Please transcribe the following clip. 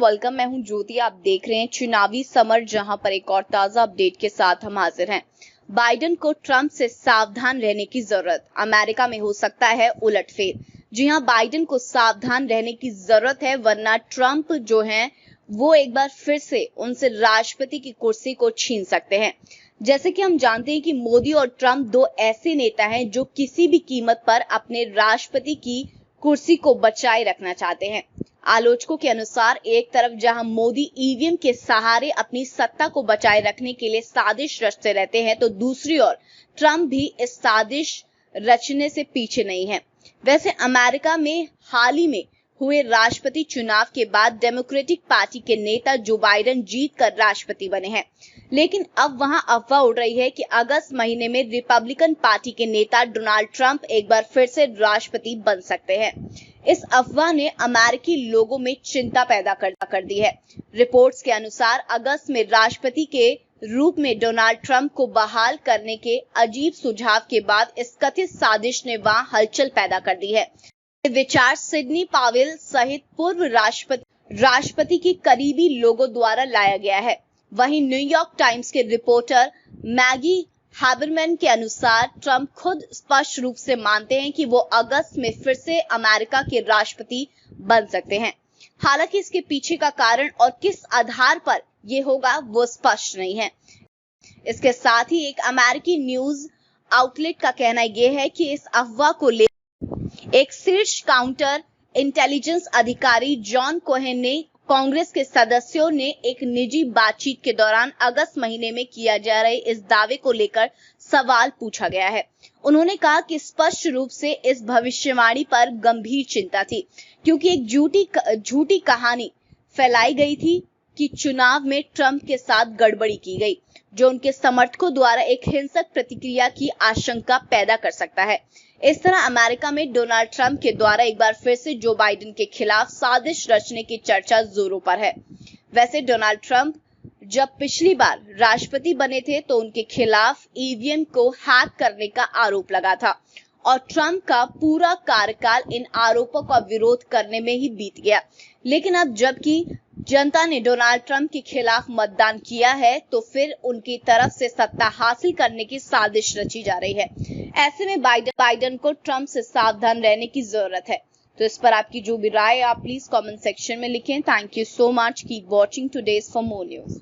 Welcome. मैं हूं ज्योति। आप देख रहे हैं चुनावी समर, जहां पर एक और ताजा अपडेट के साथ हम हाजिर हैं। बाइडेन को ट्रंप से सावधान रहने की जरूरत। अमेरिका में हो सकता है उलटफेर। जी हां, बाइडेन को सावधान रहने की जरूरत है, वरना ट्रंप जो हैं वो एक बार फिर से उनसे राष्ट्रपति की कुर्सी को छीन सकते हैं। जैसे कि हम जानते हैं कि मोदी और ट्रंप दो ऐसे नेता हैं जो किसी भी कीमत पर अपने राष्ट्रपति की कुर्सी को बचाए रखना चाहते हैं। आलोचकों के अनुसार एक तरफ जहां मोदी ईवीएम के सहारे अपनी सत्ता को बचाए रखने के लिए साजिश रचते रहते हैं, तो दूसरी ओर ट्रंप भी इस साजिश रचने से पीछे नहीं है। वैसे अमेरिका में हाल ही में हुए राष्ट्रपति चुनाव के बाद डेमोक्रेटिक पार्टी के नेता जो बाइडेन जीतकर राष्ट्रपति बने हैं, लेकिन अब वहां अफवाह उड़ रही है कि अगस्त महीने में रिपब्लिकन पार्टी के नेता डोनाल्ड ट्रंप एक बार फिर से राष्ट्रपति बन सकते हैं। इस अफवाह ने अमेरिकी लोगों में चिंता पैदा कर दी है। रिपोर्ट्स के अनुसार अगस्त में राष्ट्रपति के रूप में डोनाल्ड ट्रंप को बहाल करने के अजीब सुझाव के बाद इस कथित साजिश ने वहां हलचल पैदा कर दी है। विचार सिडनी पावेल सहित पूर्व राष्ट्रपति के करीबी लोगों द्वारा लाया गया है। वहीं न्यूयॉर्क टाइम्स के रिपोर्टर मैगी हैबरमैन के अनुसार ट्रंप खुद स्पष्ट रूप से मानते हैं कि वो अगस्त में फिर से अमेरिका के राष्ट्रपति बन सकते हैं। हालांकि इसके पीछे का कारण और किस आधार पर ये होगा वो स्पष्ट नहीं है। इसके साथ ही एक अमेरिकी न्यूज आउटलेट का कहना यह है कि इस अफवाह को एक शीर्ष काउंटर इंटेलिजेंस अधिकारी जॉन कोहेन ने कांग्रेस के सदस्यों ने एक निजी बातचीत के दौरान अगस्त महीने में किया जा रहे इस दावे को लेकर सवाल पूछा गया है। उन्होंने कहा कि स्पष्ट रूप से इस भविष्यवाणी पर गंभीर चिंता थी, क्योंकि एक झूठी कहानी फैलाई गई थी कि चुनाव में ट्रंप के साथ गड़बड़ी की गई, जो उनके समर्थकों द्वारा एक हिंसक प्रतिक्रिया की आशंका पैदा कर सकता है। इस तरह अमेरिका में डोनाल्ड ट्रंप के द्वारा एक बार फिर से जो बाइडेन के खिलाफ साजिश रचने की चर्चा जोरों पर है। वैसे डोनाल्ड ट्रंप जब पिछली बार राष्ट्रपति बने थे तो उनके खिलाफ ईवीएम को हैक करने का आरोप लगा था और ट्रंप का पूरा कार्यकाल इन आरोपों का विरोध करने में ही बीत गया। लेकिन अब जबकि जनता ने डोनाल्ड ट्रंप के खिलाफ मतदान किया है, तो फिर उनकी तरफ से सत्ता हासिल करने की साजिश रची जा रही है। ऐसे में बाइडेन को ट्रंप से सावधान रहने की जरूरत है। तो इस पर आपकी जो भी राय है आप प्लीज कमेंट सेक्शन में लिखें। Thank you so much. Keep watching today's for more news.